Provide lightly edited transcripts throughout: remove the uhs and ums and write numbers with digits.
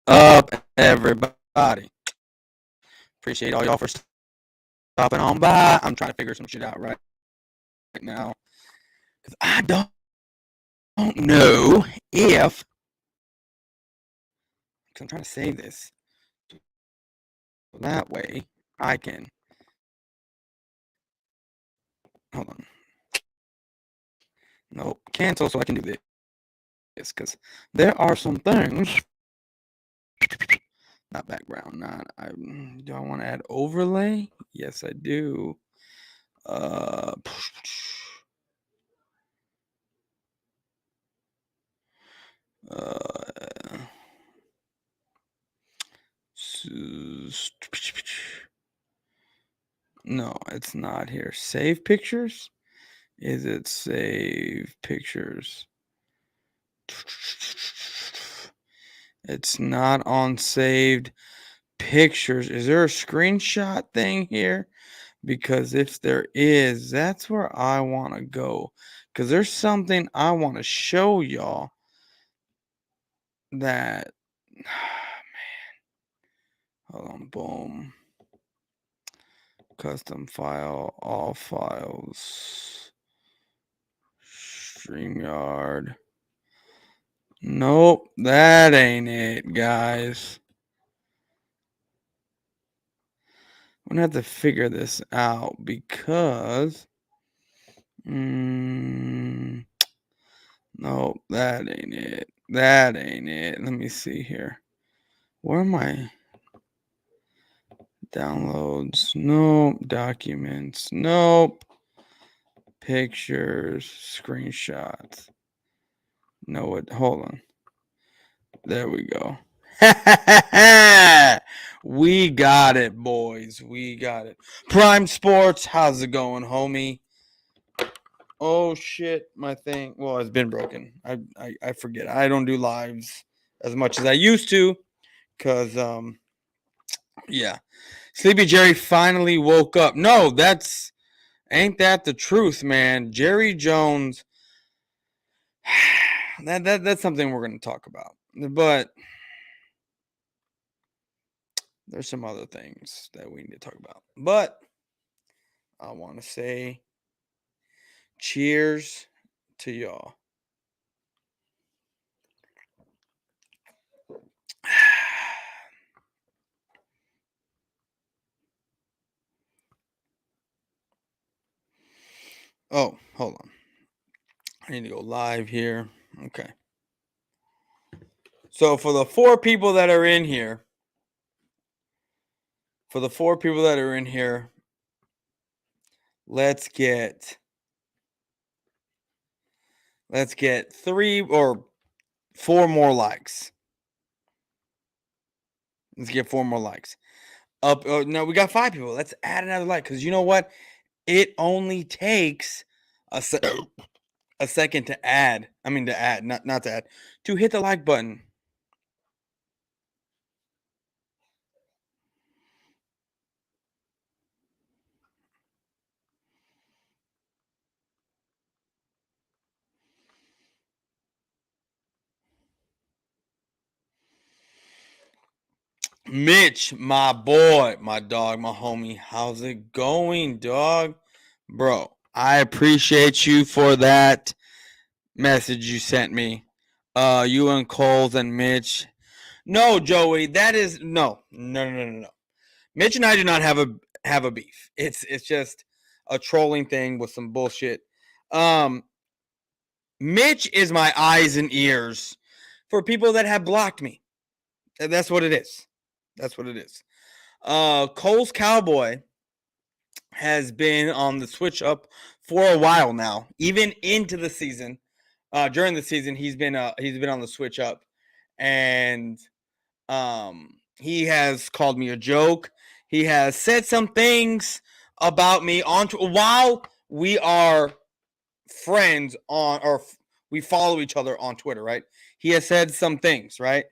up, everybody? Appreciate all y'all for stopping on by. I'm trying to figure some shit out right now because I don't know if I'm trying to save this that way I can. Hold on. Nope, cancel so I can do this because there are some things. Not background. Do I want to add overlay? Yes, I do. Uh, no, it's not here. Save pictures? Is it save pictures? It's not on saved pictures. Is there a screenshot thing here? Because if there is, that's where I want to go. Because there's something I want to show y'all that, man. Hold on, boom. Custom file, all files. StreamYard. Nope, that ain't it, guys. I'm gonna have to figure this out because nope, that ain't it. That ain't it. Let me see here. Where am I? Downloads. Nope. Documents. Nope. Pictures. Screenshots. No, hold on. There we go. We got it, boys. We got it. Prime Sports, how's it going, homie? Oh shit, my thing. Well, it's been broken. I forget. I don't do lives as much as I used to, cause yeah. Sleepy Jerry finally woke up. No, ain't that the truth, man? Jerry Jones. That's something we're gonna talk about, but there's some other things that we need to talk about. But I want to say cheers to y'all. Oh, hold on. I need to go live here. Okay. So for the four people that are in here, let's get 3 or 4 more likes. Let's get 4 more likes. No, we got 5 people. Let's add another like because you know what? It only takes a second to add. I mean to add, not to add. To hit the like button. Mitch, my boy, my dog, my homie, how's it going, dog? Bro, I appreciate you for that message you sent me. You and Coles and Mitch. No, Joey, that is no. Mitch and I do not have a beef. It's just a trolling thing with some bullshit. Mitch is my eyes and ears for people that have blocked me. That's what it is. That's what it is. Cole's Cowboy has been on the switch up for a while now, even into the season. During the season, he's been on the switch up, and he has called me a joke. He has said some things about me while we are friends or we follow each other on Twitter, right? He has said some things, right?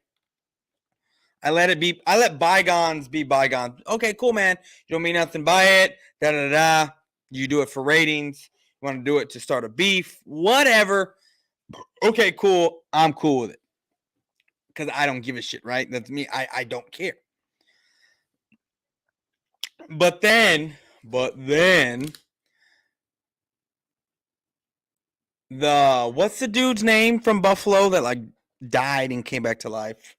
I let bygones be bygones. Okay, cool, man. You don't mean nothing by it. Da da da. You do it for ratings. You want to do it to start a beef. Whatever. Okay, cool. I'm cool with it. because I don't give a shit, right? That's me. I don't care. But then what's the dude's name from Buffalo that like died and came back to life?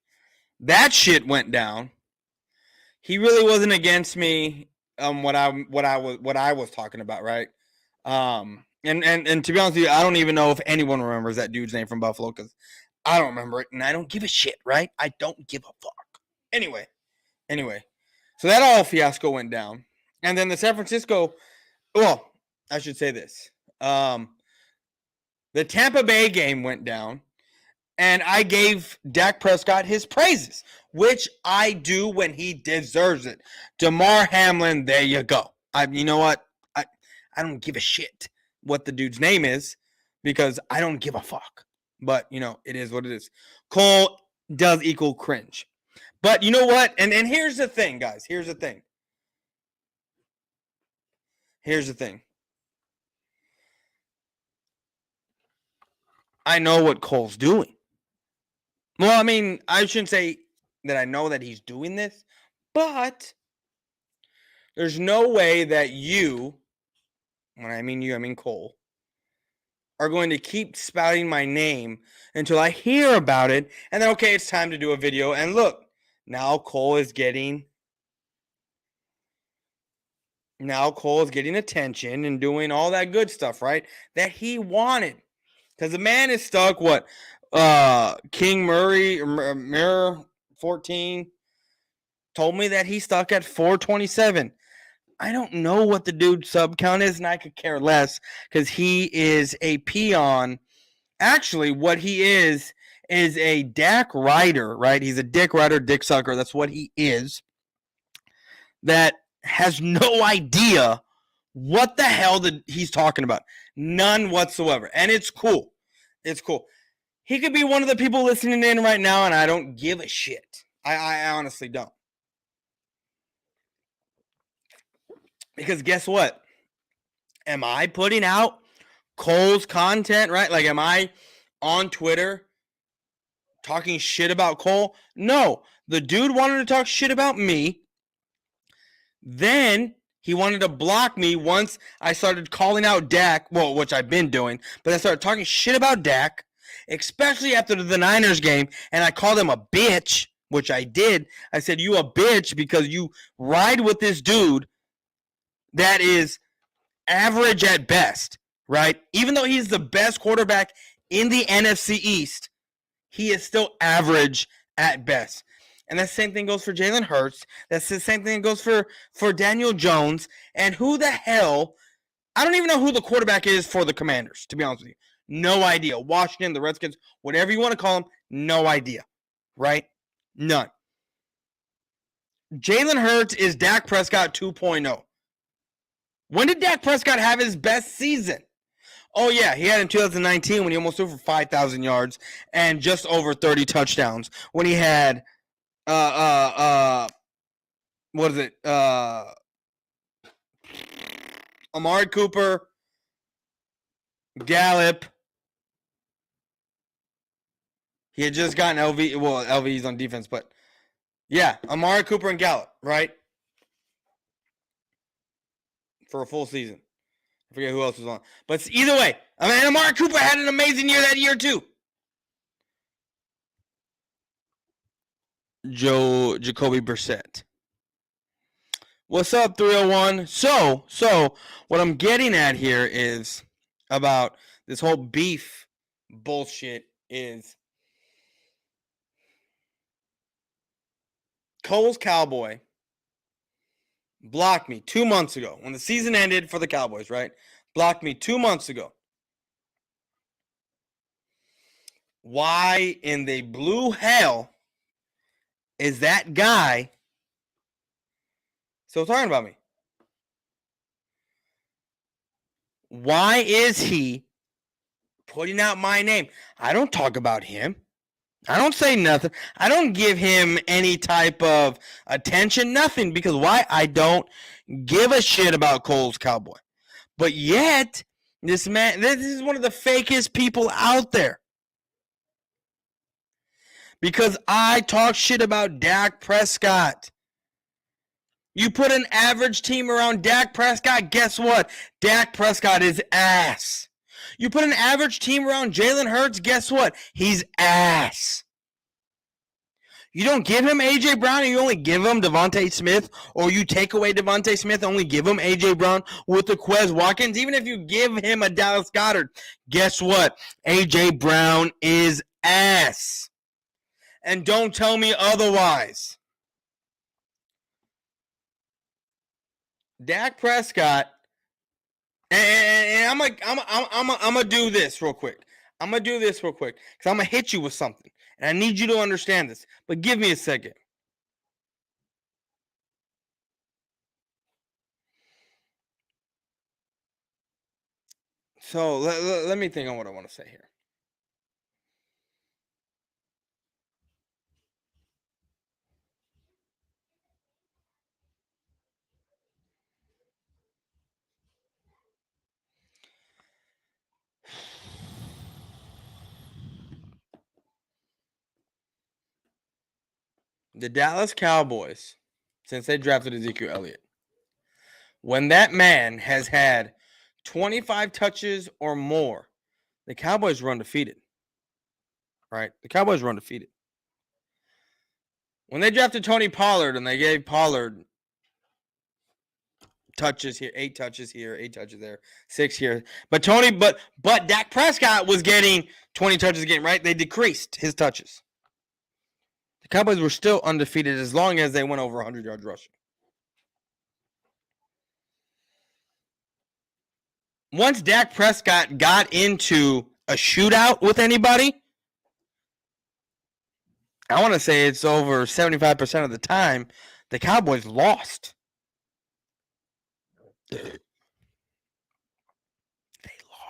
That shit went down. He really wasn't against me. What I was talking about, right? And to be honest with you, I don't even know if anyone remembers that dude's name from Buffalo because I don't remember it, and I don't give a shit, right? I don't give a fuck. Anyway, so that all fiasco went down, and then the San Francisco. Well, I should say this. The Tampa Bay game went down, and I gave Dak Prescott his praises, which I do when he deserves it. Damar Hamlin, there you go. You know what? I don't give a shit what the dude's name is because I don't give a fuck. But, it is what it is. Cole does equal cringe. But you know what? And here's the thing, guys. Here's the thing. I know what Cole's doing. Well, I mean, I shouldn't say that I know that he's doing this, but there's no way that you, when I mean you, I mean Cole, are going to keep spouting my name until I hear about it, and then, okay, it's time to do a video, and look, now Cole is getting attention and doing all that good stuff, right, that he wanted. Because the man is stuck, King Murray, Mirror 14, told me that he's stuck at 427. I don't know what the dude's sub count is, and I could care less because he is a peon. Actually, what he is a Dak rider, right? He's a dick rider, dick sucker. That's what he is. That has no idea what the hell that he's talking about. None whatsoever. And it's cool. It's cool. He could be one of the people listening in right now, and I don't give a shit. I honestly don't. Because guess what? Am I putting out Cole's content, right? Like, am I on Twitter talking shit about Cole? No. The dude wanted to talk shit about me. Then he wanted to block me once I started calling out Dak, well, which I've been doing, but I started talking shit about Dak, especially after the Niners game, and I called him a bitch, which I did. I said, you a bitch because you ride with this dude that is average at best, right? Even though he's the best quarterback in the NFC East, he is still average at best. And that same thing goes for Jalen Hurts. That's the same thing that goes for Daniel Jones. And who the hell, I don't even know who the quarterback is for the Commanders, to be honest with you. No idea. Washington, the Redskins, whatever you want to call them, no idea, right? None. Jalen Hurts is Dak Prescott 2.0. When did Dak Prescott have his best season? Oh, yeah, he had in 2019 when he almost threw for 5,000 yards and just over 30 touchdowns. When he had, what is it? Amari Cooper, Gallup. He had just gotten LV. Well, LV's on defense, but yeah, Amari Cooper and Gallup, right? For a full season. I forget who else was on. But either way, I mean, Amari Cooper had an amazing year that year too. Jacoby Brissett. What's up, 301? So what I'm getting at here is about this whole beef bullshit is Cole's Cowboy blocked me 2 months ago when the season ended for the Cowboys, right? Blocked me 2 months ago. Why in the blue hell is that guy still talking about me? Why is he putting out my name? I don't talk about him. I don't say nothing. I don't give him any type of attention, nothing, because why? I don't give a shit about Cole's Cowboy. But yet, this man, this is one of the fakest people out there. because I talk shit about Dak Prescott. You put an average team around Dak Prescott, guess what? Dak Prescott is ass. You put an average team around Jalen Hurts, guess what? He's ass. You don't give him A.J. Brown, and you only give him Devontae Smith, or you take away Devontae Smith, only give him A.J. Brown with the Quez Watkins. Even if you give him a Dallas Goedert, guess what? A.J. Brown is ass. And don't tell me otherwise. Dak Prescott, and I'm gonna do this real quick. Because I'm gonna hit you with something, and I need you to understand this. But give me a second. So let me think on what I want to say here. The Dallas Cowboys, since they drafted Ezekiel Elliott, when that man has had 25 touches or more, the Cowboys run undefeated. Right? The Cowboys run undefeated. When they drafted Tony Pollard and they gave Pollard touches here, 8 touches here, 8 touches there, 6 here. But Dak Prescott was getting 20 touches a game, right? They decreased his touches. The Cowboys were still undefeated as long as they went over 100 yards rushing. Once Dak Prescott got into a shootout with anybody, I want to say it's over 75% of the time, the Cowboys lost. They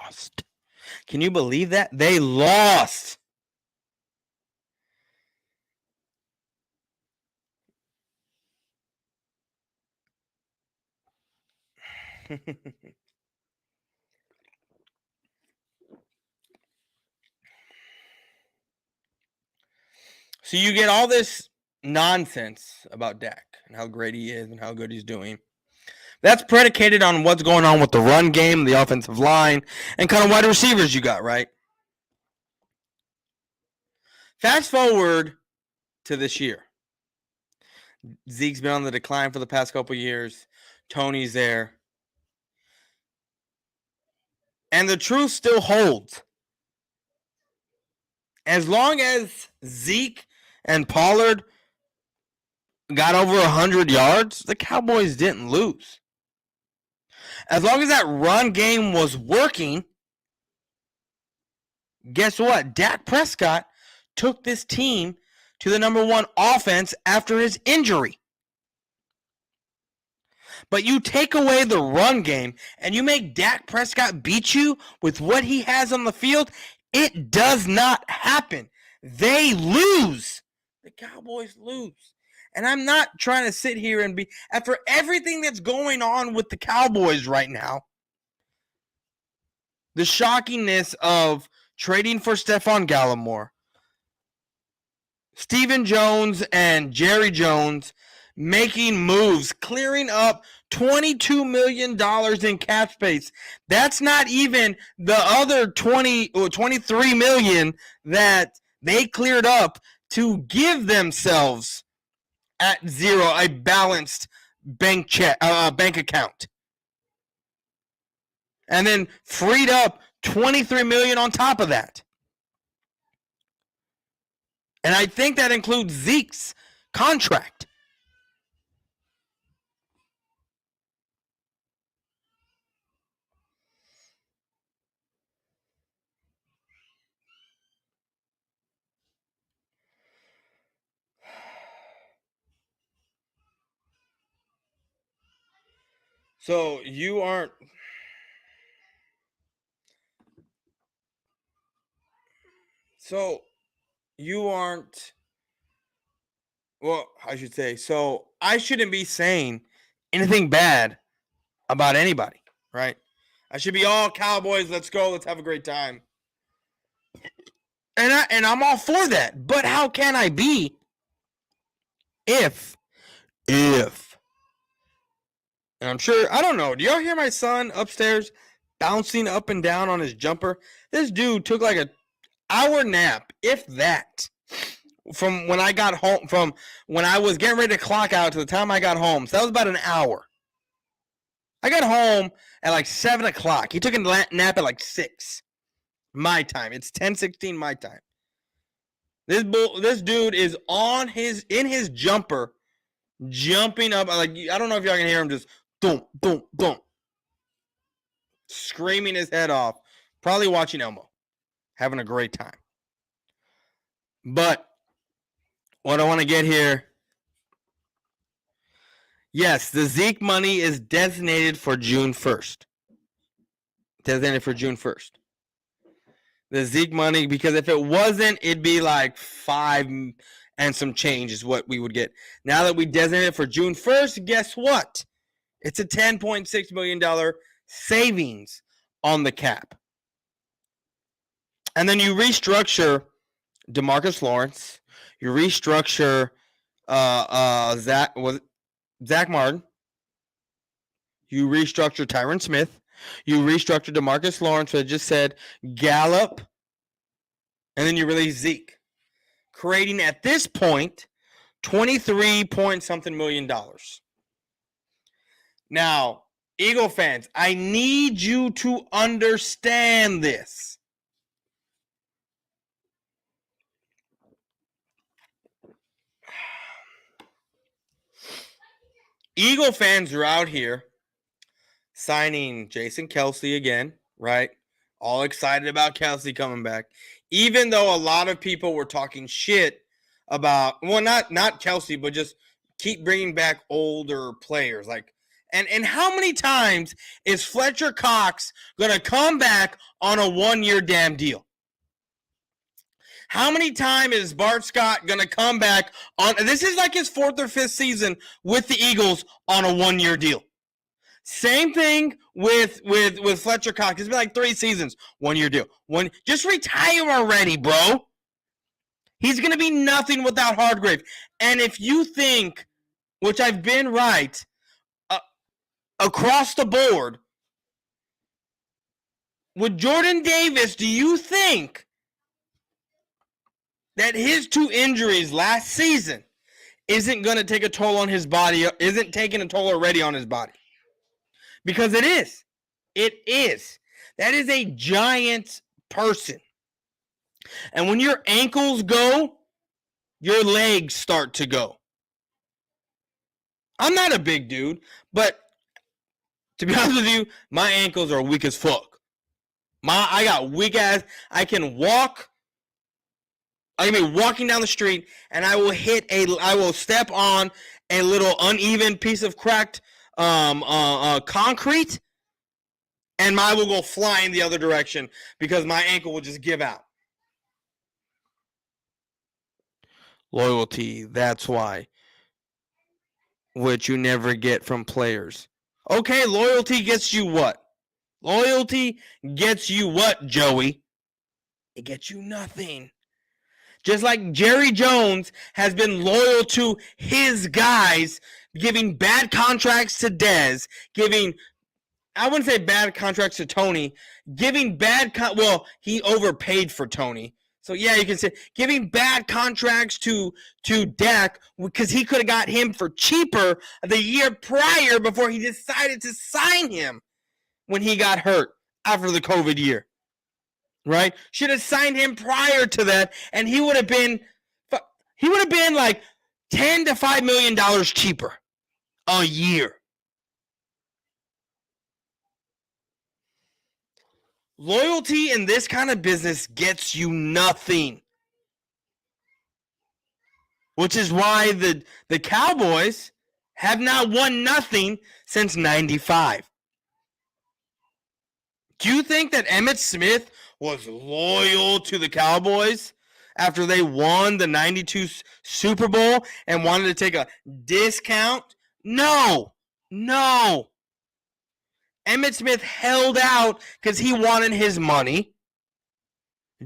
lost. Can you believe that? They lost. So you get all this nonsense about Dak and how great he is and how good he's doing. That's predicated on what's going on with the run game, the offensive line, and kind of wide receivers you got, right? Fast forward to this year. Zeke's been on the decline for the past couple years. Tony's there. And the truth still holds. As long as Zeke and Pollard got over 100 yards, the Cowboys didn't lose. As long as that run game was working, guess what? Dak Prescott took this team to the number 1 offense after his injury. But you take away the run game and you make Dak Prescott beat you with what he has on the field, it does not happen. They lose. The Cowboys lose. And I'm not trying to sit here and be, after everything that's going on with the Cowboys right now, the shockingness of trading for Stephon Gallimore, Stephen Jones and Jerry Jones making moves, clearing up $22 million in cap space. That's not even the other 20 or 23 million that they cleared up to give themselves at zero a balanced bank account. And then freed up 23 million on top of that. And I think that includes Zeke's contract. So you aren't. So you aren't. Well, I should say. So I shouldn't be saying anything bad about anybody, right? I should be all Cowboys. Let's go. Let's have a great time. And I'm all for that. But how can I be if and I'm sure, I don't know, do y'all hear my son upstairs bouncing up and down on his jumper? This dude took like an hour nap, if that, from when I got home, from when I was getting ready to clock out to the time I got home. So that was about an hour. I got home at like 7 o'clock. He took a nap at like 6 my time. It's 10:16 my time. This dude is in his jumper, jumping up. Like, I don't know if y'all can hear him just boom, boom, boom, screaming his head off. Probably watching Elmo, having a great time. But what I want to get here, yes, the Zeke money is designated for June 1st. Designated for June 1st. The Zeke money, because if it wasn't, it'd be like 5 and some change is what we would get. Now that we designated it for June 1st, guess what? It's a $10.6 million savings on the cap. And then you restructure DeMarcus Lawrence. You restructure Zach Martin. You restructure Tyron Smith. You restructure DeMarcus Lawrence, so I just said Gallup, and then you release Zeke, creating at this point 23 point something million dollars. Now, Eagle fans, I need you to understand this. Eagle fans are out here signing Jason Kelce again, right? All excited about Kelce coming back. Even though a lot of people were talking shit about, well, not Kelce, but just keep bringing back older players. Like, and how many times is Fletcher Cox going to come back on a 1-year damn deal? How many times is Bart Scott going to come back on? This is like his 4th or 5th season with the Eagles on a 1-year deal. Same thing with Fletcher Cox. It's been like 3 seasons, 1-year deal. Just retire already, bro. He's going to be nothing without Hargrave. And if you think, which I've been right, across the board, with Jordan Davis, do you think that his 2 injuries last season isn't going to take a toll on his body, isn't taking a toll already on his body? Because it is. It is. That is a giant person. And when your ankles go, your legs start to go. I'm not a big dude, but to be honest with you, my ankles are weak as fuck. I got weak ass. I can walk. I can be walking down the street and I will step on a little uneven piece of cracked concrete, and I will go flying the other direction because my ankle will just give out. Loyalty, that's why. Which you never get from players. Okay, loyalty gets you what? Loyalty gets you what, Joey? It gets you nothing. Just like Jerry Jones has been loyal to his guys, giving bad contracts to Dez, I wouldn't say bad contracts to Tony, giving he overpaid for Tony. So yeah, you can say giving bad contracts to Dak because he could have got him for cheaper the year prior before he decided to sign him when he got hurt after the COVID year. Right? Should have signed him prior to that, and he would have been like $10 to $5 million cheaper a year. Loyalty in this kind of business gets you nothing. Which is why the Cowboys have not won nothing since 95. Do you think that Emmitt Smith was loyal to the Cowboys after they won the 92 Super Bowl and wanted to take a discount? No. Emmitt Smith held out because he wanted his money.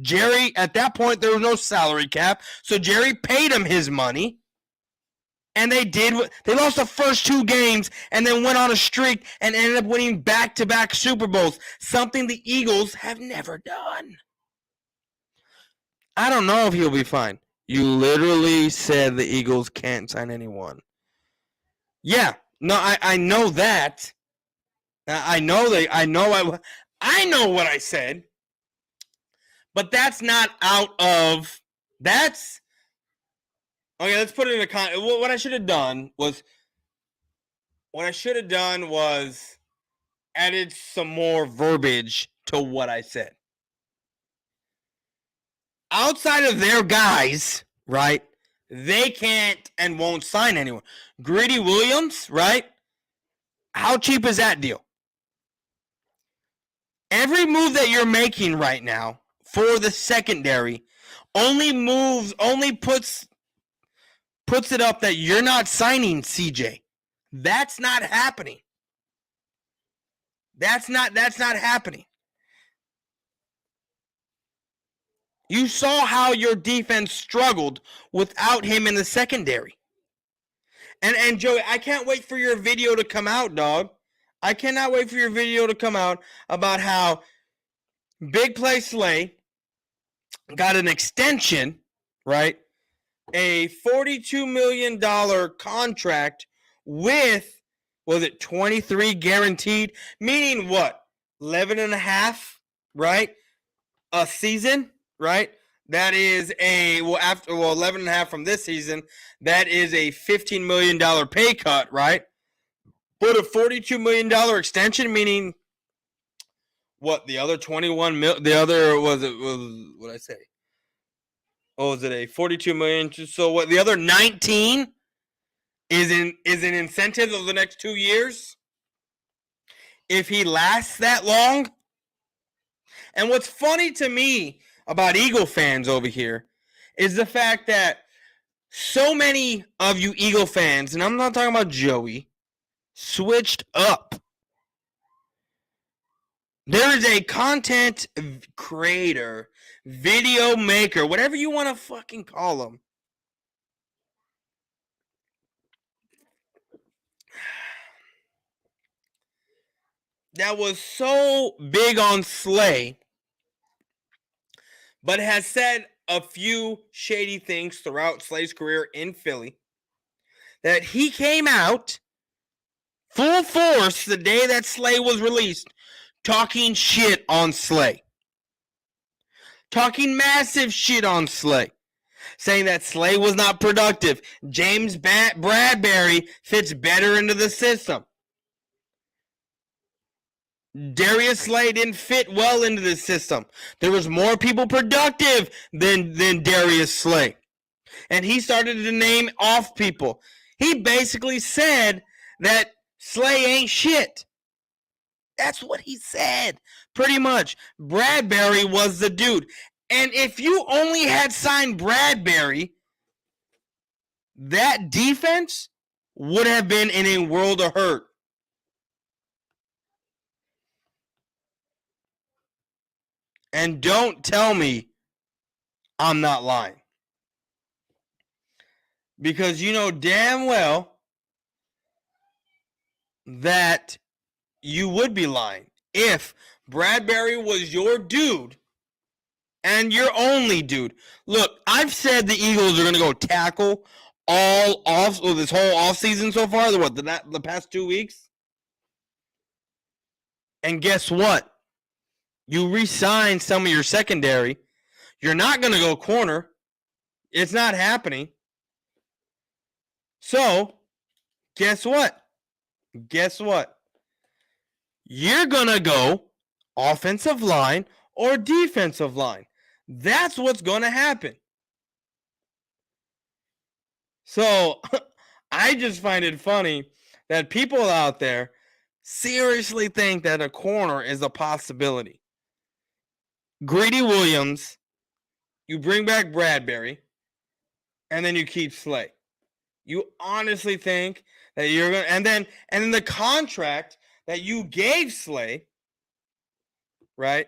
Jerry, at that point, there was no salary cap, so Jerry paid him his money. And they lost the first 2 games and then went on a streak and ended up winning back-to-back Super Bowls, something the Eagles have never done. I don't know if he'll be fine. You literally said the Eagles can't sign anyone. Yeah, no, I know that. I know what I said. But that's not out of that's okay. Let's put it in a what I should have done was added some more verbiage to what I said. Outside of their guys, right? They can't and won't sign anyone. Greedy Williams, right? How cheap is that deal? Every move that you're making right now for the secondary only puts it up that you're not signing CJ. That's not happening. That's not happening. You saw how your defense struggled without him in the secondary. And Joey, I can't wait for your video to come out, dog. I cannot wait for your video to come out about how Big Play Slay got an extension, right? A $42 million contract with, was it 23 guaranteed? Meaning what? 11 and a half, right? A season, right? That is 11 and a half from this season. That is a $15 million pay cut, right? But a $42 million extension, meaning what? The other 21 mil, the other was what I say? Oh, is it a 42 million? So what? The other 19 is an incentive of the next 2 years if he lasts that long. And what's funny to me about Eagle fans over here is the fact that so many of you Eagle fans, and I'm not talking about Joey, switched up. There is a content creator, video maker, whatever you want to fucking call them, that was so big on Slay, but has said a few shady things throughout Slay's career in Philly, that he came out full force the day that Slay was released, talking shit on Slay. Talking massive shit on Slay. Saying that Slay was not productive. James Bradbury fits better into the system. Darius Slay didn't fit well into the system. There was more people productive than Darius Slay. And he started to name off people. He basically said that Slay ain't shit. That's what he said. Pretty much. Bradbury was the dude. And if you only had signed Bradbury, that defense would have been in a world of hurt. And don't tell me I'm not lying. Because you know damn well that you would be lying if Bradbury was your dude and your only dude. Look, I've said the Eagles are going to go tackle all off this whole offseason so far. The past 2 weeks? And guess what? You re-sign some of your secondary. You're not going to go corner. It's not happening. So, guess what? You're going to go offensive line or defensive line. That's what's going to happen. So, I just find it funny that people out there seriously think that a corner is a possibility. Greedy Williams, you bring back Bradbury, and then you keep Slay. You honestly think that you're going to, and then the contract that you gave Slay, right?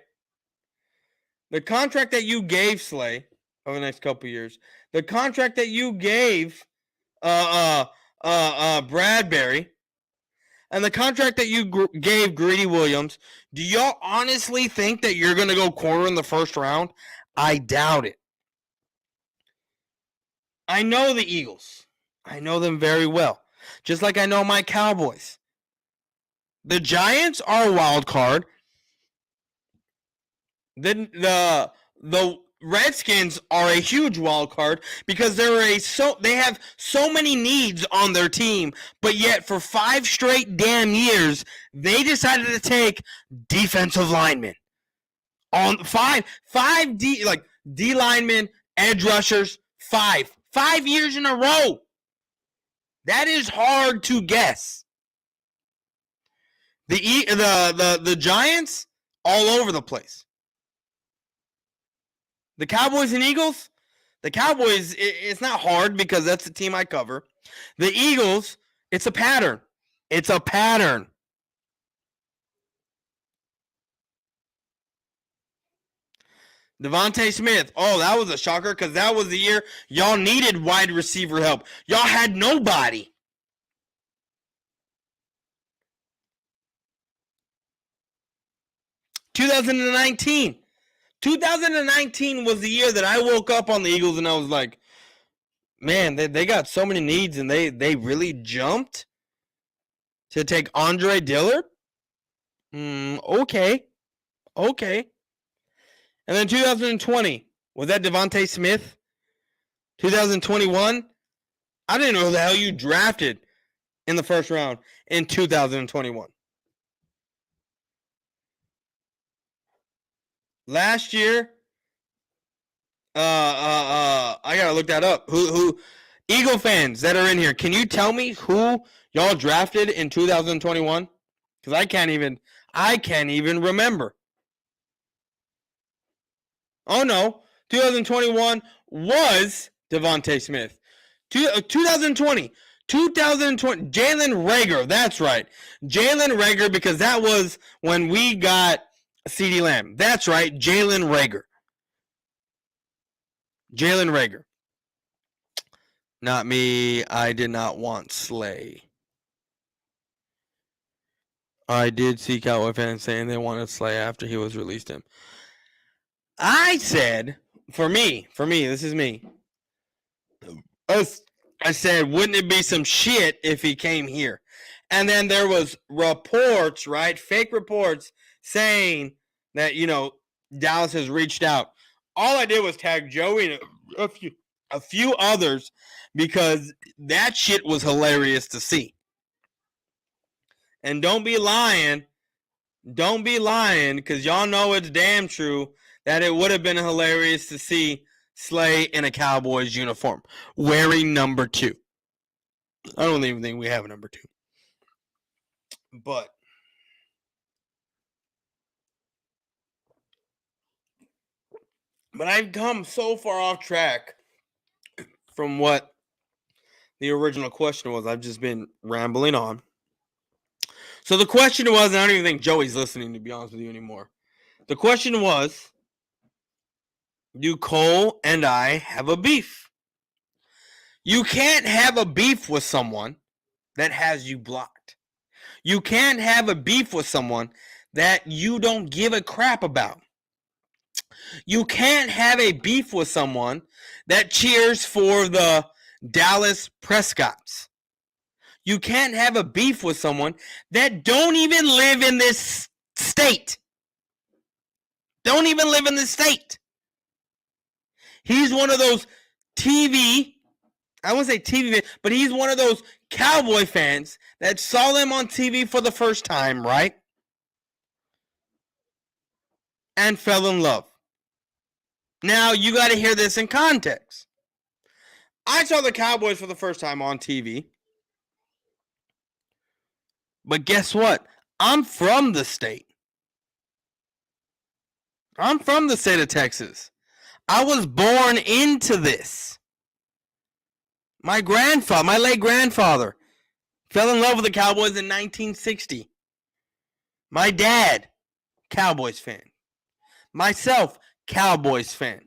The contract that you gave Slay over the next couple years, the contract that you gave Bradbury, and the contract that you gave Greedy Williams, do y'all honestly think that you're going to go corner in the first round? I doubt it. I know the Eagles. I know them very well. Just like I know my Cowboys. The Giants are a wild card. The Redskins are a huge wild card because they have so many needs on their team, but yet for 5 straight damn years, they decided to take defensive linemen. On five D linemen, edge rushers, 5 years in a row. That is hard to guess. The Giants all over the place. The Cowboys and Eagles, the Cowboys, it's not hard because that's the team I cover. The Eagles, it's a pattern. It's a pattern. Devontae Smith, oh, that was a shocker because that was the year y'all needed wide receiver help. Y'all had nobody. (2019) 2019 was the year that I woke up on the Eagles and I was like, man, they got so many needs and they really jumped to take Andre Dillard? Okay. And then 2020, was that Devontae Smith? 2021, I didn't know who the hell you drafted in the first round in 2021. Last year, I gotta look that up. Who Eagle fans that are in here, can you tell me who y'all drafted in 2021? Because I can't even remember. Oh no, 2021 was Devontae Smith. 2020, Jalen Reagor. That's right, Jalen Reagor, because that was when we got CeeDee Lamb. That's right, Jalen Reagor. Not me. I did not want Slay. I did see Cowboy fans saying they wanted Slay after he was released him. I said, for me, this is me. I said, wouldn't it be some shit if he came here? And then there was reports, right? Fake reports saying that, Dallas has reached out. All I did was tag Joey and a few others because that shit was hilarious to see. And don't be lying because y'all know it's damn true that it would have been hilarious to see Slay in a Cowboys uniform wearing number 2. I don't even think we have a number 2. But I've come so far off track from what the original question was. I've just been rambling on. So the question was, and I don't even think Joey's listening, to be honest with you, anymore. The question was, do Cole and I have a beef? You can't have a beef with someone that has you blocked. You can't have a beef with someone that you don't give a crap about. You can't have a beef with someone that cheers for the Dallas Prescotts. You can't have a beef with someone that don't even live in this state. He's one of those I won't say TV, but he's one of those Cowboy fans that saw them on TV for the first time, right? And fell in love. Now, you got to hear this in context. I saw the Cowboys for the first time on TV. But guess what? I'm from the state. I'm from the state of Texas. I was born into this. My late grandfather, fell in love with the Cowboys in 1960. My dad, Cowboys fan. Myself, Cowboys fan.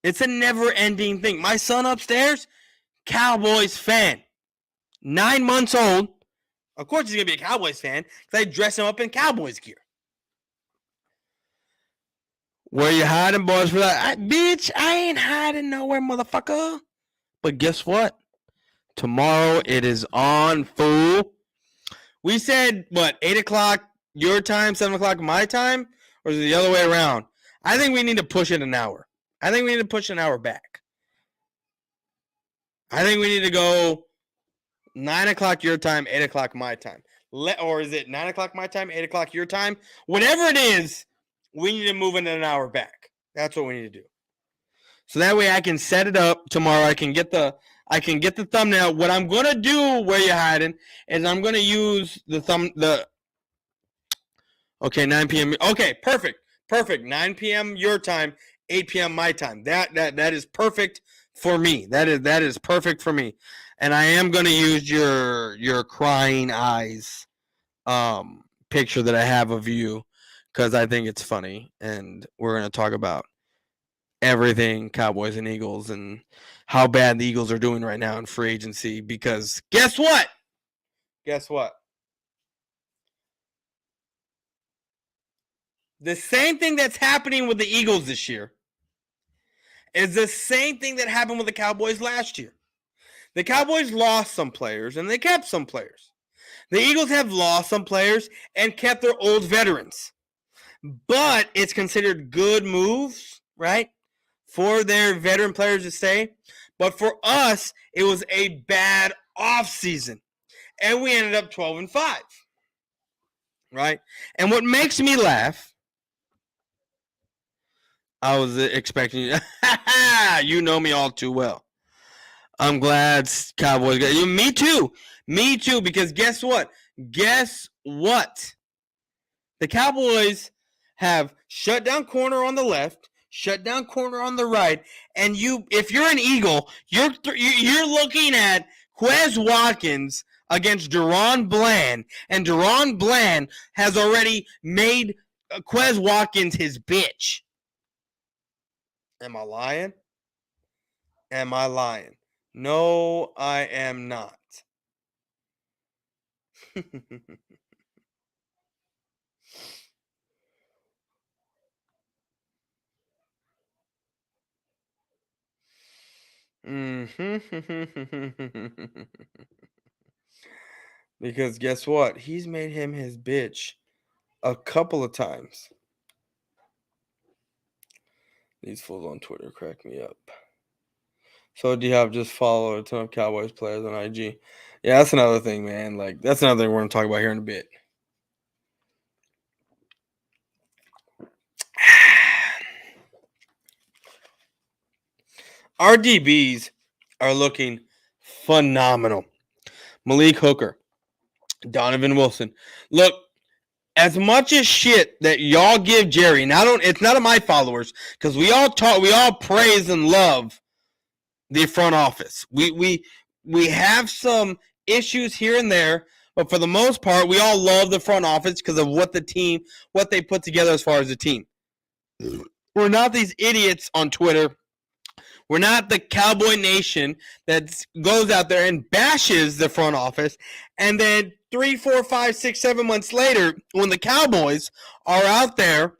It's a never-ending thing. My son upstairs, Cowboys fan. 9 months old. Of course he's going to be a Cowboys fan because I dress him up in Cowboys gear. Where you hiding, boys? For that? Bitch, I ain't hiding nowhere, motherfucker. But guess what? Tomorrow it is on, fool. We said, 8 o'clock your time, 7 o'clock my time? Or is it the other way around? I think we need to push it an hour. I think we need to push an hour back. I think we need to go 9 o'clock your time, 8 o'clock my time. Or is it 9 o'clock my time, 8 o'clock your time? Whatever it is, we need to move it an hour back. That's what we need to do. So that way I can set it up tomorrow. I can get the thumbnail. What I'm gonna do, where you hiding, is I'm gonna use okay, 9 p.m. Okay, perfect. 9 p.m. your time, 8 p.m. my time. That is perfect for me. That is perfect for me. And I am gonna use your crying eyes picture that I have of you because I think it's funny, and we're gonna talk about everything Cowboys and Eagles and how bad the Eagles are doing right now in free agency, because guess what? The same thing that's happening with the Eagles this year is the same thing that happened with the Cowboys last year. The Cowboys lost some players and they kept some players. The Eagles have lost some players and kept their old veterans. But it's considered good moves, right, for their veteran players to stay. But for us, it was a bad offseason. And we ended up 12-5. Right? And what makes me laugh, I was expecting you know me all too well. I'm glad Cowboys got you. Me too, because guess what? The Cowboys have shut down corner on the left, shut down corner on the right, and if you're an Eagle, you're looking at Quez Watkins against Deron Bland, and Deron Bland has already made Quez Watkins his bitch. Am I lying? No, I am not. Because guess what? He's made him his bitch a couple of times. These fools on Twitter crack me up. So D-Hop just followed a ton of Cowboys players on IG. Yeah, that's another thing, man. Like, that's another thing we're going to talk about here in a bit. Our DBs are looking phenomenal. Malik Hooker, Donovan Wilson. Look, as much as shit that y'all give Jerry, it's not of my followers, because we all praise and love the front office. We have some issues here and there, but for the most part, we all love the front office because of what they put together as far as the team. We're not these idiots on Twitter. We're not the Cowboy Nation that goes out there and bashes the front office, and then 3, 4, 5, 6, 7 months later, when the Cowboys are out there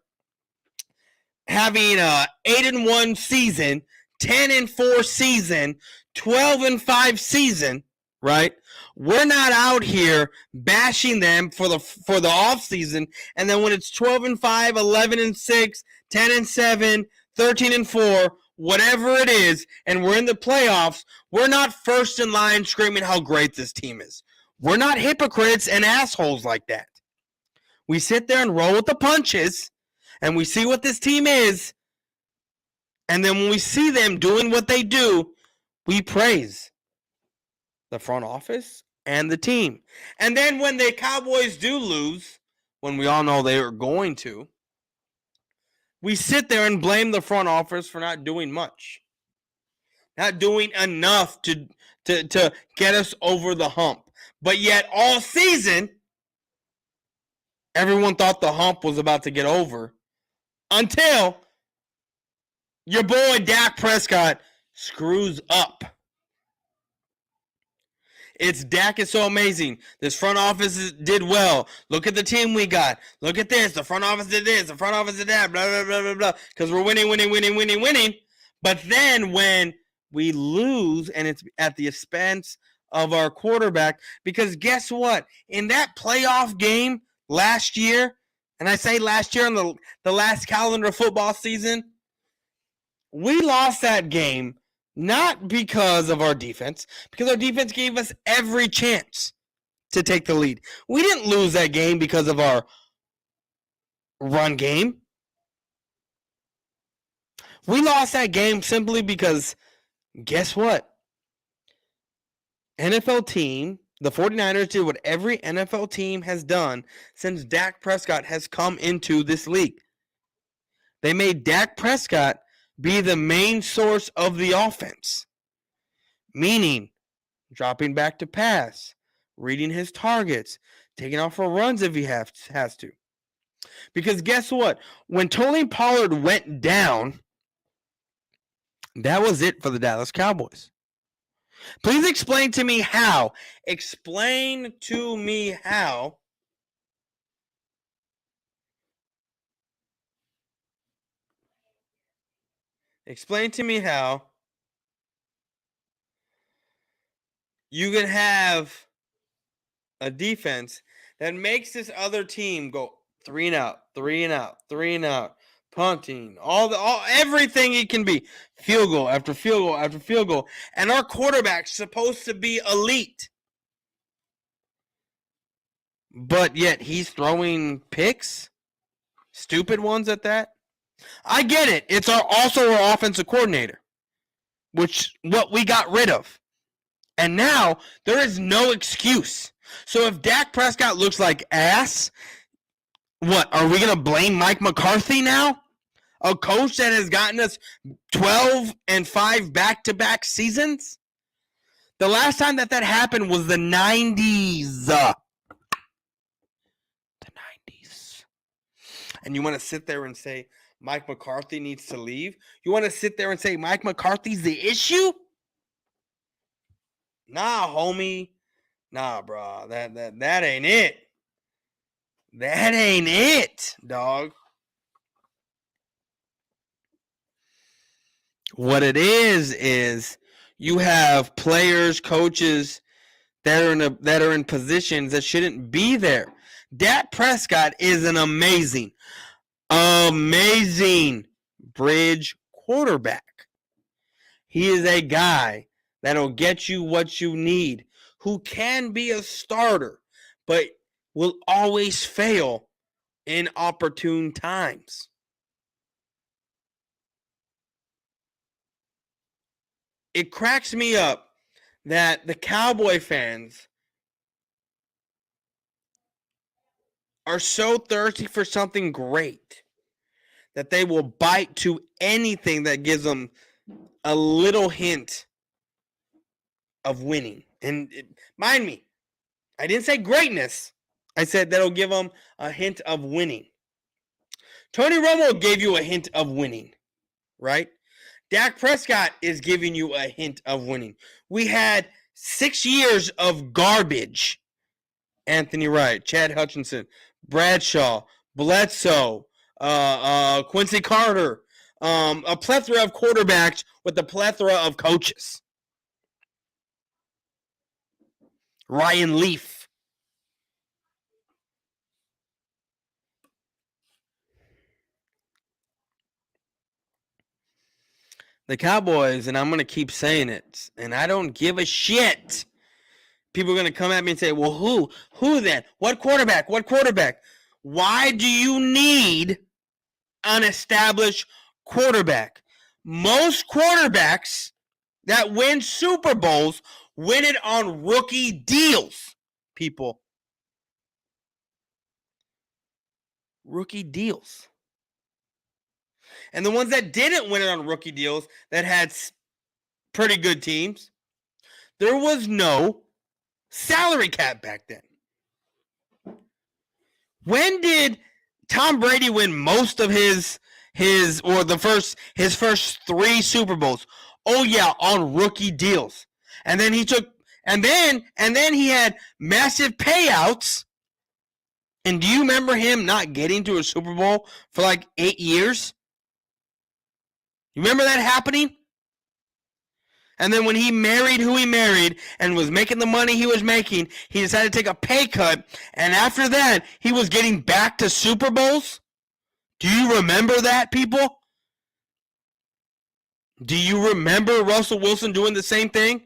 having a 8-1 season, 10-4 season, 12-5 season, right? We're not out here bashing them for the off season, and then when it's 12-5, 11-6, 10-7, 13-4, whatever it is, and we're in the playoffs, we're not first in line screaming how great this team is. We're not hypocrites and assholes like that. We sit there and roll with the punches, and we see what this team is, and then when we see them doing what they do, we praise the front office and the team. And then when the Cowboys do lose, when we all know they are going to, we sit there and blame the front office for not doing much. Not doing enough to get us over the hump. But yet all season, everyone thought the hump was about to get over. until your boy Dak Prescott screws up. It's Dak is so amazing. This front office did well. Look at the team we got. Look at this. The front office did this. The front office did that. Blah, blah, blah, blah, blah. Because we're winning. But then when we lose and it's at the expense of our quarterback, because guess what? In that playoff game last year, and I say last year on the last calendar football season, we lost that game not because of our defense, because our defense gave us every chance to take the lead. We didn't lose that game because of our run game. We lost that game simply because, guess what? NFL team, the 49ers did what every NFL team has done since Dak Prescott has come into this league. They made Dak Prescott be the main source of the offense. Meaning, dropping back to pass, reading his targets, taking off for runs if he has to. Because guess what? When Tony Pollard went down, that was it for the Dallas Cowboys. Please explain to me how. Explain to me how. Explain to me how you can have a defense that makes this other team go 3 and out, punting, everything it can be, field goal after field goal, and our quarterback's supposed to be elite, but yet he's throwing picks, stupid ones at that. I get it. It's also our offensive coordinator, what we got rid of. And now there is no excuse. So if Dak Prescott looks like ass, what, are we going to blame Mike McCarthy now? A coach that has gotten us 12-5 back-to-back seasons? The last time that happened was the 90s. The 90s. And you want to sit there and say Mike McCarthy needs to leave? You want to sit there and say Mike McCarthy's the issue? Nah, homie. Nah, bro. That ain't it. That ain't it, dog. What it is you have players, coaches that are in positions that shouldn't be there. Dak Prescott is an amazing bridge quarterback. He is a guy that'll get you what you need, who can be a starter, but will always fail in opportune times. It cracks me up that the Cowboy fans are so thirsty for something great that they will bite to anything that gives them a little hint of winning. And mind me, I didn't say greatness. I said that'll give them a hint of winning. Tony Romo gave you a hint of winning, right? Dak Prescott is giving you a hint of winning. We had 6 years of garbage. Anthony Wright, Chad Hutchinson, Bradshaw, Bledsoe, Quincy Carter, a plethora of quarterbacks with a plethora of coaches. Ryan Leaf. The Cowboys, and I'm going to keep saying it, and I don't give a shit. People are going to come at me and say, well, who then? What quarterback? Why do you need an established quarterback? Most quarterbacks that win Super Bowls win it on rookie deals, people. Rookie deals. And the ones that didn't win it on rookie deals, that had pretty good teams, there was no salary cap back then. When did Tom Brady win most of his his first 3 Super Bowls. Oh yeah, on rookie deals. And then he had massive payouts. And do you remember him not getting to a Super Bowl for like 8 years? You remember that happening? And then when he married who he married and was making the money he was making, he decided to take a pay cut. And after that, he was getting back to Super Bowls. Do you remember that, people? Do you remember Russell Wilson doing the same thing?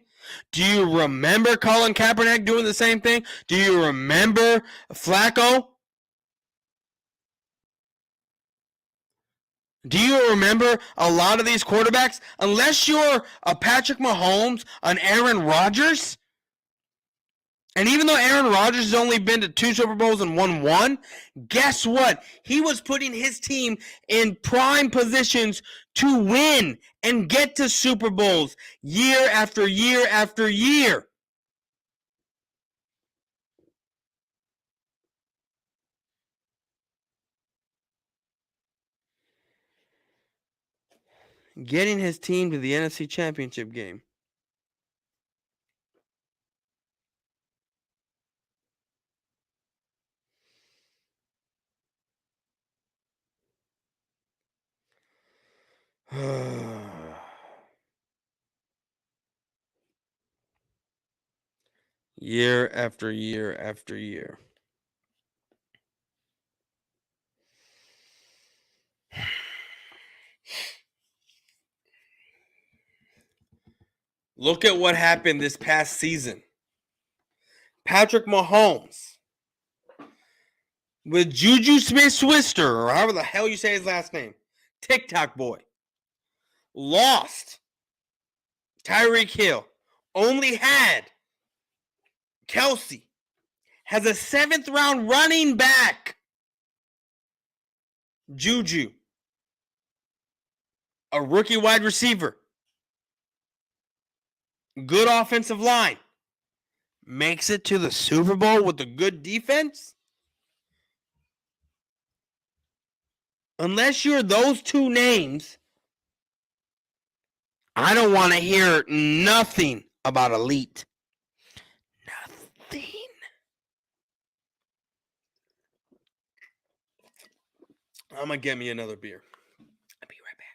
Do you remember Colin Kaepernick doing the same thing? Do you remember Flacco? Do you remember a lot of these quarterbacks? Unless you're a Patrick Mahomes, an Aaron Rodgers, and even though Aaron Rodgers has only been to 2 Super Bowls and won 1, guess what? He was putting his team in prime positions to win and get to Super Bowls year after year after year. Getting his team to the NFC Championship game. Year after year after year. Look at what happened this past season. Patrick Mahomes with Juju Smith-Schuster, or however the hell you say his last name, TikTok boy, lost. Tyreek Hill only had Kelsey, has a 7th round running back, Juju, a rookie wide receiver, good offensive line, makes it to the Super Bowl with a good defense? Unless you're those 2 names, I don't want to hear nothing about elite. Nothing. I'm going to get me another beer. I'll be right back.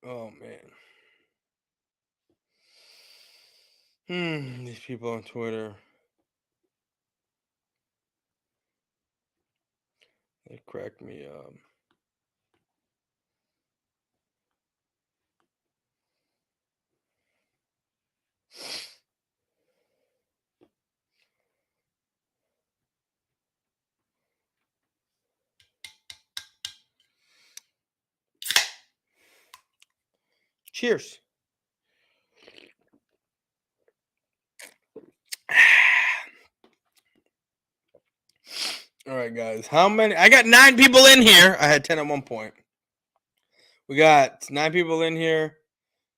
Oh, man. These people on Twitter. They crack me up. Cheers. All right, guys. How many? I got 9 people in here. I had 10 at one point. We got 9 people in here.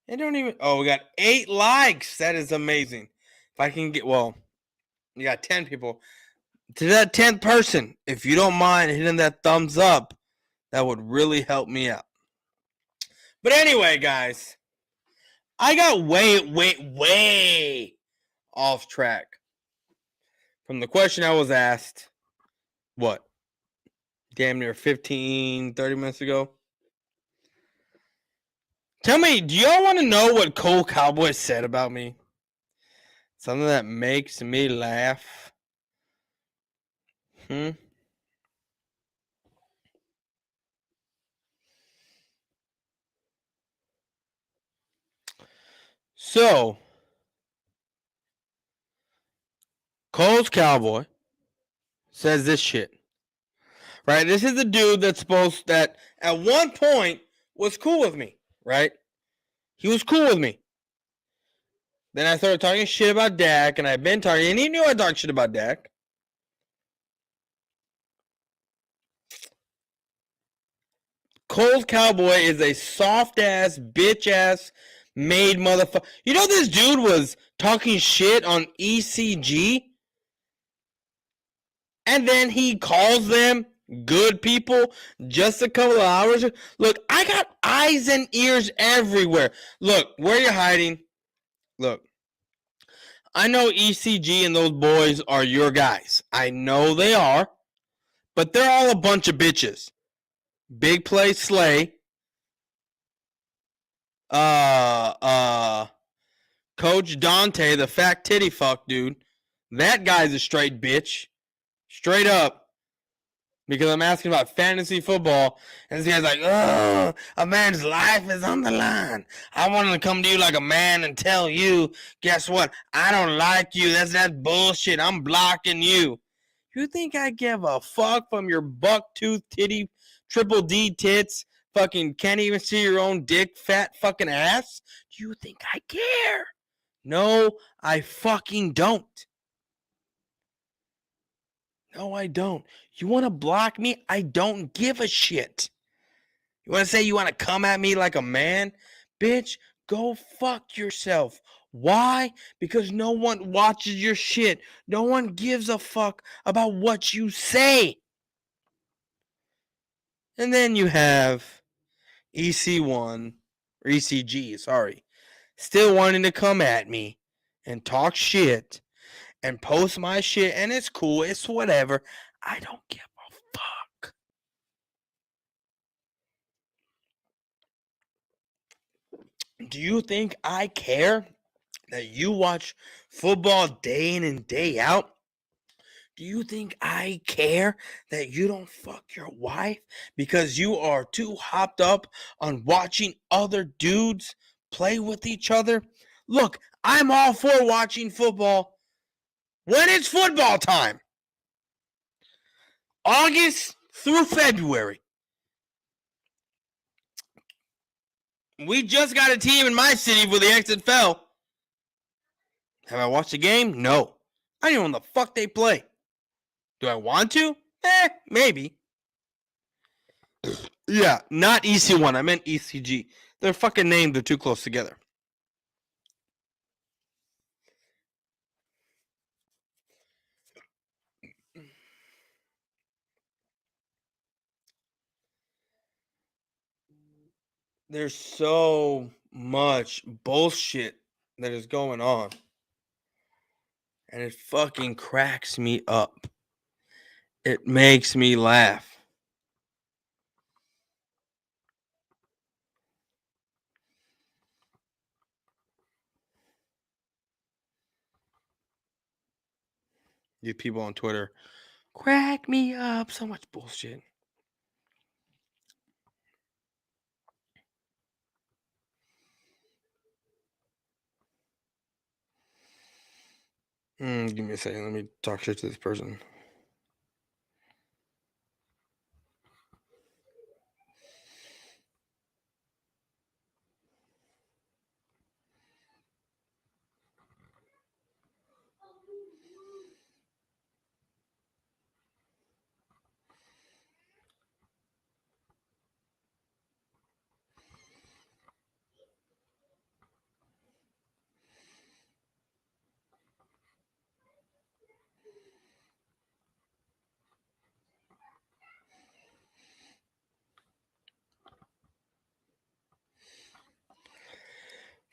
They don't even. Oh, we got 8 likes. That is amazing. If I can get, well, you got 10 people. To that 10th person, if you don't mind hitting that thumbs up, that would really help me out. But anyway, guys, I got way off track from the question I was asked, what, damn near 15, 30 minutes ago. Tell me, do y'all want to know what Cole Cowboy said about me? Something that makes me laugh. So, Cole's Cowboy says this shit. Right? This is the dude that at one point was cool with me, right? He was cool with me. Then I started talking shit about Dak, and I've been talking, and he knew I talked shit about Dak. Cole's Cowboy is a soft ass, bitch ass, made motherfucker. You know this dude was talking shit on ECG, and then he calls them good people just a couple of hours. Look, I got eyes and ears everywhere. Look, where you hiding? Look, I know ECG and those boys are your guys. I know they are, but they're all a bunch of bitches. Big Play Slay. Uh, uh, Coach Dante, the fat titty fuck dude. That guy's a straight bitch. Straight up. Because I'm asking about fantasy football, and this guy's like, oh, a man's life is on the line. I wanted to come to you like a man and tell you, guess what? I don't like you. That's bullshit. I'm blocking you. You think I give a fuck from your buck tooth titty, triple D tits, fucking can't even see your own dick, fat fucking ass? Do you think I care? No, I fucking don't. No, I don't. You want to block me? I don't give a shit. You want to say you want to come at me like a man? Bitch, go fuck yourself. Why? Because no one watches your shit. No one gives a fuck about what you say. And then you have EC1, or ECG, sorry, still wanting to come at me and talk shit and post my shit, and it's cool, it's whatever. I don't give a fuck. Do you think I care that you watch football day in and day out? Do you think I care that you don't fuck your wife because you are too hopped up on watching other dudes play with each other? Look, I'm all for watching football when it's football time. August through February. We just got a team in my city where the exit fell. Have I watched the game? No. I don't even know when the fuck they play. Do I want to? Maybe. Yeah, not EC1. I meant ECG. Their fucking names are too close together. There's so much bullshit that is going on. And it fucking cracks me up. It makes me laugh. These people on Twitter crack me up. So much bullshit. Give me a second. Let me talk shit to this person.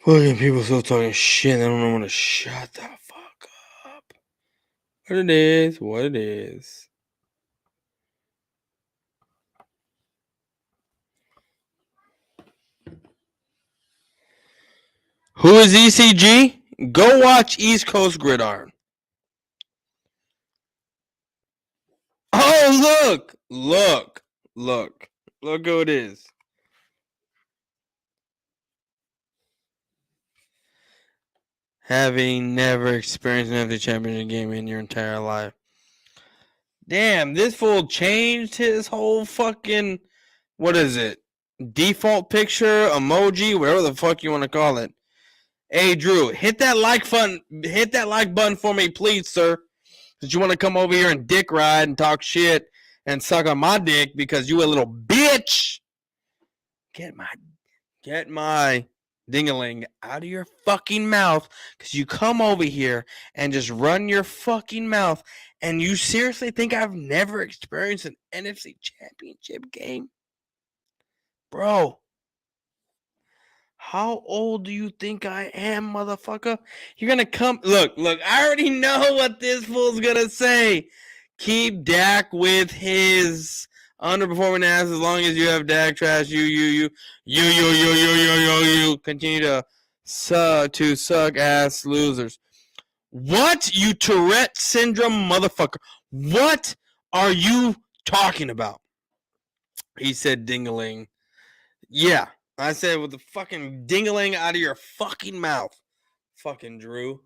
Fucking people still talking shit. I don't know when to shut the fuck up. What it is, what it is. Who is ECG? Go watch East Coast Gridiron. Oh, look who it is. having never experienced an NFC Championship game in your entire life. Damn, this fool changed his whole fucking, what is it? Default picture, emoji, whatever the fuck you want to call it. Hey, Drew, hit that like button for me, please, sir. Because you want to come over here and dick ride and talk shit and suck on my dick because you a little bitch. Get my ding-a-ling out of your fucking mouth, because you come over here and just run your fucking mouth, and you seriously think I've never experienced an NFC Championship game? Bro, how old do you think I am, motherfucker? You're gonna come. Look, I already know what this fool's gonna say. Keep Dak with his underperforming ass as long as you have Dak trash. You. Continue to suck ass losers. What, you Tourette syndrome motherfucker? What are you talking about? He said ding-a-ling. Yeah, I said with the fucking ding-a-ling out of your fucking mouth. Fucking Drew.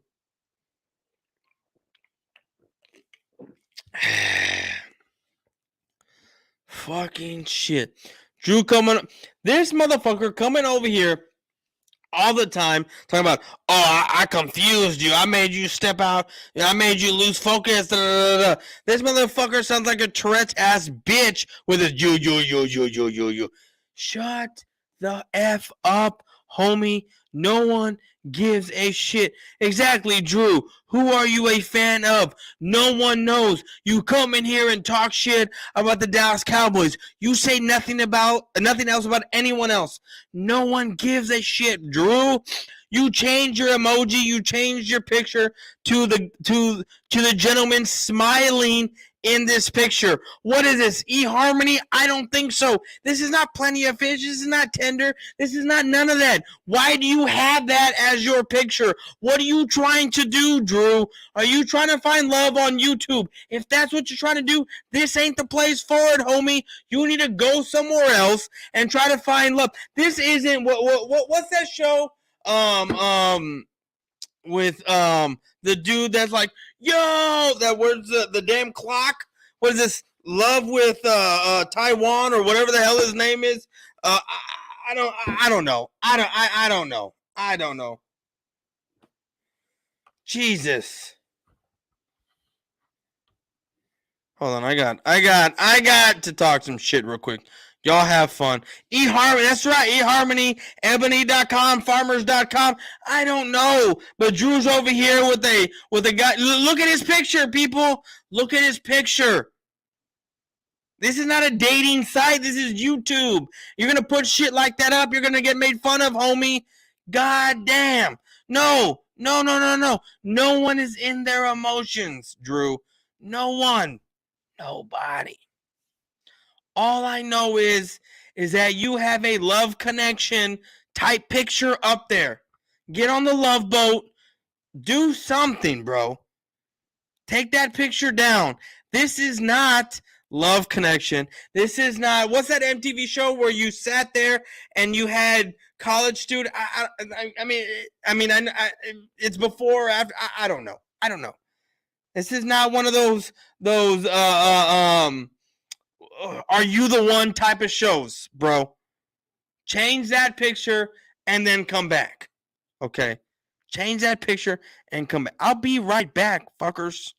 Fucking shit. Drew this motherfucker coming over here all the time talking about, oh, I confused you. I made you step out. I made you lose focus. This motherfucker sounds like a Tourette's ass bitch with a you. Shut the F up, homie. No one gives a shit. Exactly, Drew. Who are you a fan of? No one knows. You come in here and talk shit about the Dallas Cowboys. You say nothing else about anyone else. No one gives a shit, Drew. You change your emoji. You change your picture to the gentleman smiling in this picture. What is this? eHarmony? I don't think so. This is not Plenty of Fish. This is not Tender. This is not none of that. Why do you have that as your picture? What are you trying to do, Drew? Are you trying to find love on YouTube? If that's what you're trying to do, this ain't the place for it, homie. You need to go somewhere else and try to find love. This isn't what's that show? With the dude that's like, yo, that was the damn clock. What is this? Love with Taiwan or whatever the hell his name is. I don't know. I don't know. Jesus. Hold on, I got to talk some shit real quick. Y'all have fun. eHarmony, that's right, eHarmony, ebony.com, farmers.com. I don't know. But Drew's over here with a guy. Look at his picture, people. Look at his picture. This is not a dating site. This is YouTube. You're going to put shit like that up. You're going to get made fun of, homie. God damn. No. No one is in their emotions, Drew. No one. Nobody. All I know is that you have a love connection type picture up there. Get on the love boat. Do something, bro. Take that picture down. This is not love connection. This is not, what's that MTV show where you sat there and you had college student? I mean, it's before or after. I don't know. This is not one of those are you the one type of shows, bro. Change that picture and then come back. Okay? Change that picture and come back. I'll be right back, fuckers.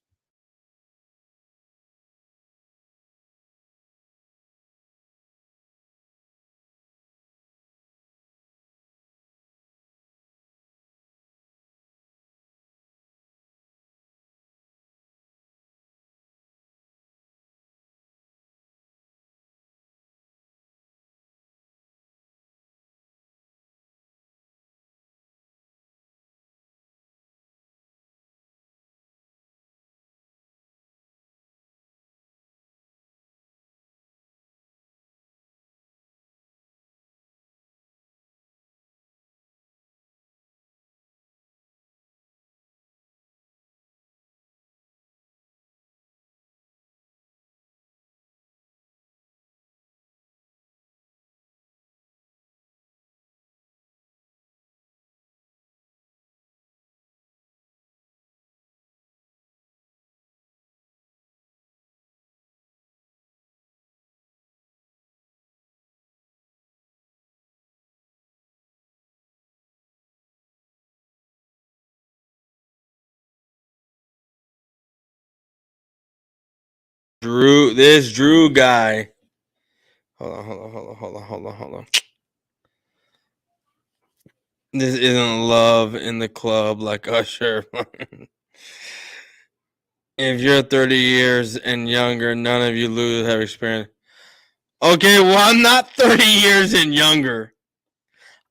This Drew guy. Hold on. This isn't love in the club like Usher. If you're 30 years and younger, none of you losers have experience. Okay, well, I'm not 30 years and younger.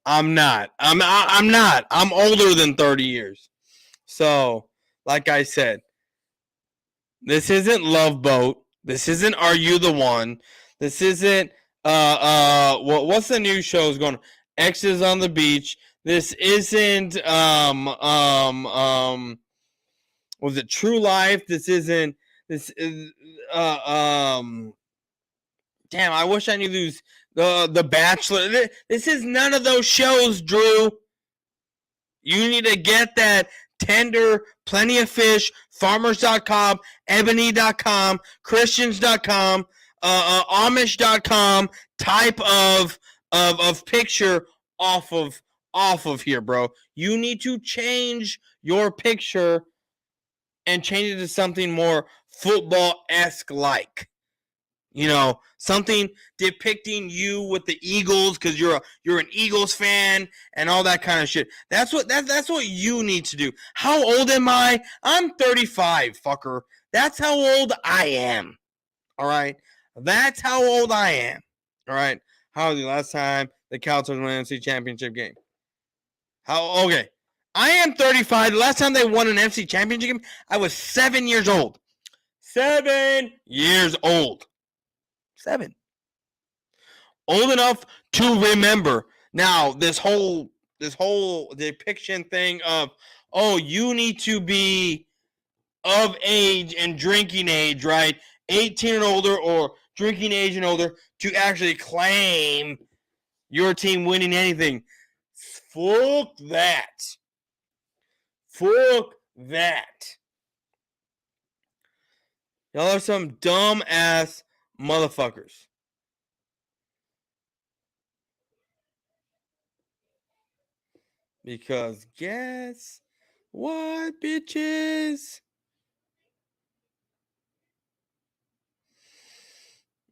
I'm not. I'm not. I'm older than 30 years. So, like I said, this isn't Love Boat. This isn't Are You the One? This isn't what's the new show's going? X's on the Beach. This isn't was it True Life? This isn't this is damn, I wish I knew these the Bachelor. This is none of those shows, Drew. You need to get that Tender, Plenty of Fish, Farmers.com, Ebony.com, Christians.com, Amish.com type of picture off of here, bro. You need to change your picture and change it to something more football-esque like. You know, something depicting you with the Eagles because you're an Eagles fan and all that kind of shit. That's what you need to do. How old am I? I'm 35, fucker. That's how old I am. All right, that's how old I am. All right. How was the last time the Cowboys won an NFC Championship game? How? Okay, I am 35. The last time they won an NFC Championship game, I was 7 years old. 7 years old. 7. Old enough to remember. Now, this whole depiction thing of, oh, you need to be of age and drinking age, right? 18 and older or drinking age and older to actually claim your team winning anything. Fuck that. Fuck that. Y'all are some dumb ass motherfuckers. Because guess what, bitches?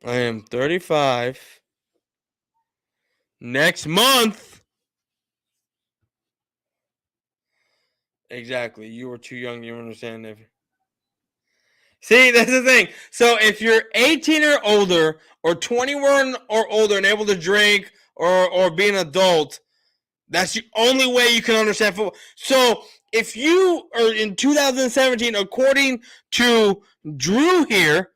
I am 35. Next month. Exactly. You were too young. You understand if. See, that's the thing. So if you're 18 or older, or 21 or older, and able to drink or be an adult, that's the only way you can understand football. So if you are in 2017, according to Drew here,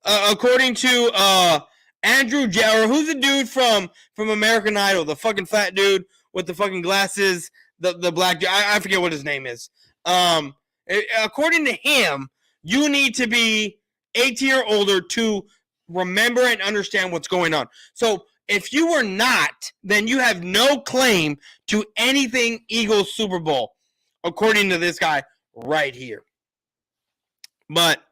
according to Andrew or who's the dude from American Idol, the fucking fat dude with the fucking glasses, the black dude, I forget what his name is. According to him, you need to be 18 or older to remember and understand what's going on. So if you were not, then you have no claim to anything Eagles Super Bowl, according to this guy right here. But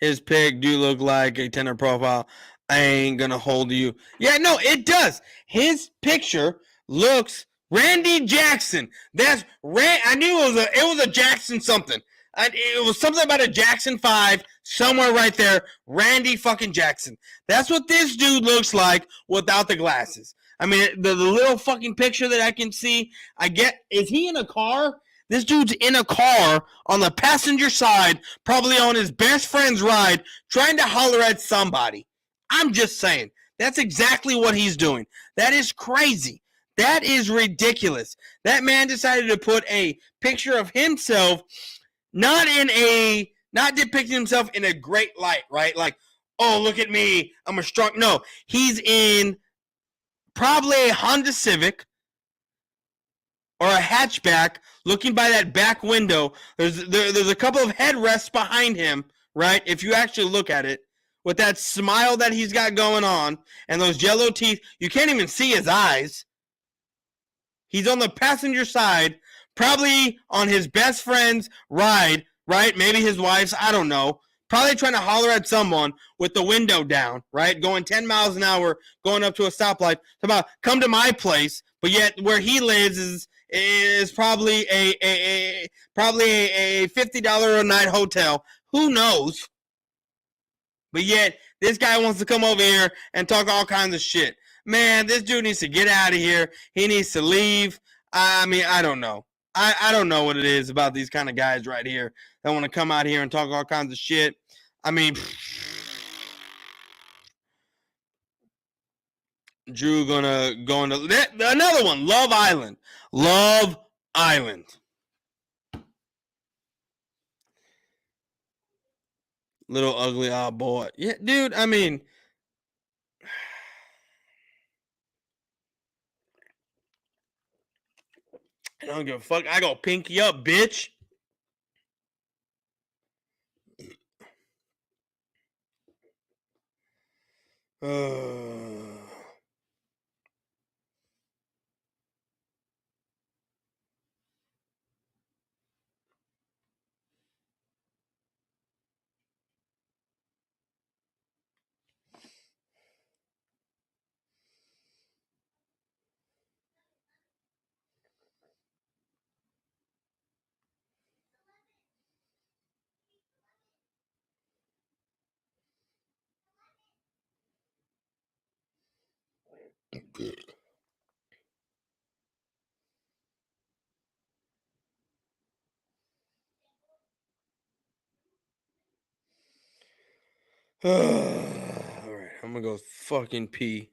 his pic do look like a Tinder profile. I ain't gonna hold you. Yeah, no, it does. His picture looks Randy Jackson. That's I knew it was a Jackson something. It was something about a Jackson 5 somewhere right there. Randy fucking Jackson. That's what this dude looks like without the glasses. I mean, the little fucking picture that I can see, is he in a car? This dude's in a car on the passenger side, probably on his best friend's ride, trying to holler at somebody. I'm just saying. That's exactly what he's doing. That is crazy. That is ridiculous. That man decided to put a picture of himself not depicting himself in a great light, right? Like, oh, look at me, I'm a strong. No, he's in probably a Honda Civic or a hatchback, looking by that back window. There's a couple of headrests behind him, right? If you actually look at it, with that smile that he's got going on and those yellow teeth, you can't even see his eyes. He's on the passenger side, probably on his best friend's ride, right? Maybe his wife's, I don't know. Probably trying to holler at someone with the window down, right? Going 10 miles an hour, going up to a stoplight. About come to my place, but yet where he lives is probably a $50 a night hotel. Who knows? But yet, this guy wants to come over here and talk all kinds of shit. Man, this dude needs to get out of here. He needs to leave. I mean, I don't know. I don't know what it is about these kind of guys right here that want to come out here and talk all kinds of shit. I mean, Drew gonna go into another one. Love Island. Love Island. Little ugly odd boy. Yeah, dude. I mean, I don't give a fuck. I go pinky up, bitch. All right, I'm gonna go fucking pee.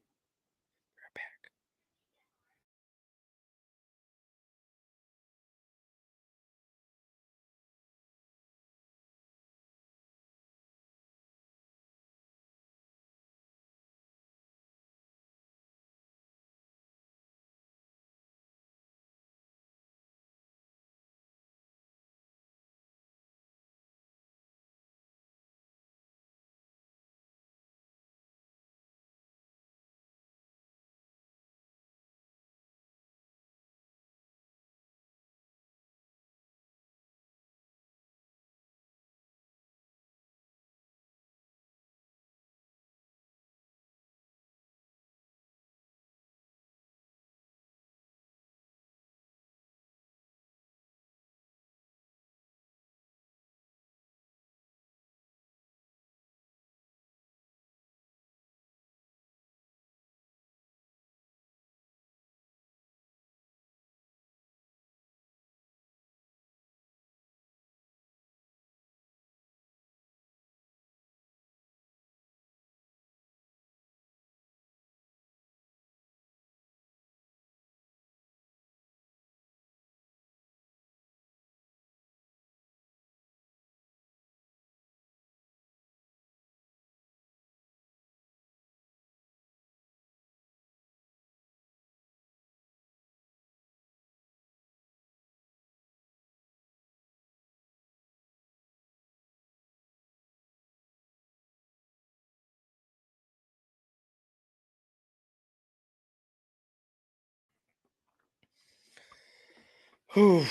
Whew.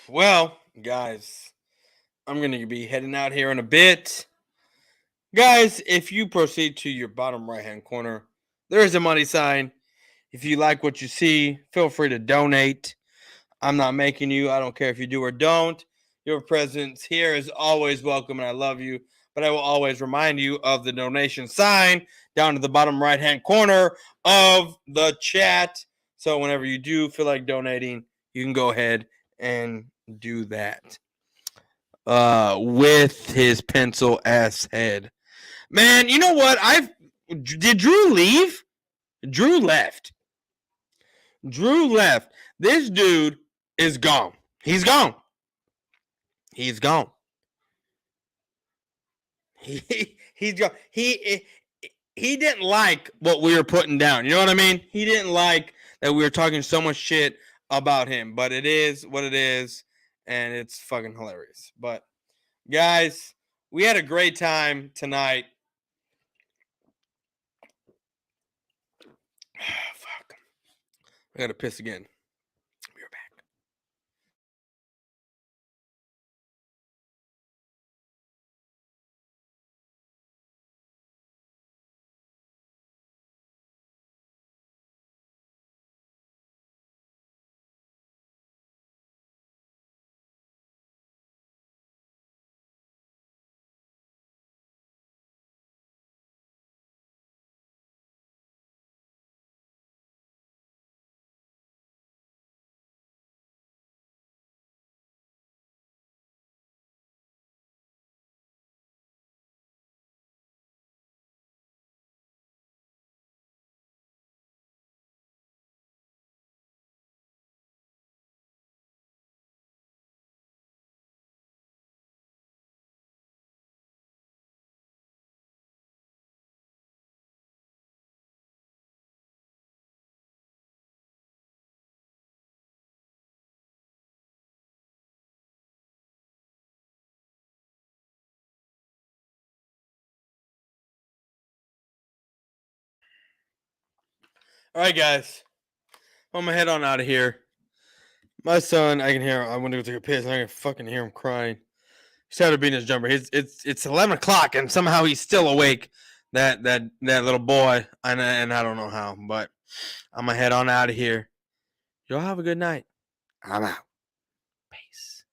Well, guys, I'm going to be heading out here in a bit. Guys, if you proceed to your bottom right hand corner, there is a money sign. If you like what you see, feel free to donate. I'm not making you. I don't care if you do or don't. Your presence here is always welcome, and I love you. But I will always remind you of the donation sign down to the bottom right hand corner of the chat. So whenever you do feel like donating, you can go ahead and do that. With his pencil ass head. Man, you know what? Did Drew leave? Drew left. Drew left. This dude is gone. He's gone. He's gone. He's gone. He didn't like what we were putting down. You know what I mean? He didn't like that we were talking so much shit about him. But it is what it is, and it's fucking hilarious. But guys, we had a great time tonight. Fuck. I gotta piss again. Be right back. All right, guys. I'm gonna head on out of here. My son, I can hear him. I want to go take a piss, and I can fucking hear him crying. He started beating his jumper. It's 11 o'clock, and somehow he's still awake. That little boy, and I don't know how, but I'm gonna head on out of here. Y'all have a good night. I'm out. Peace.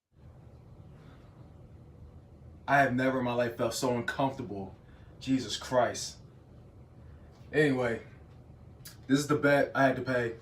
I have never in my life felt so uncomfortable. Jesus Christ. Anyway, this is the bet I had to pay.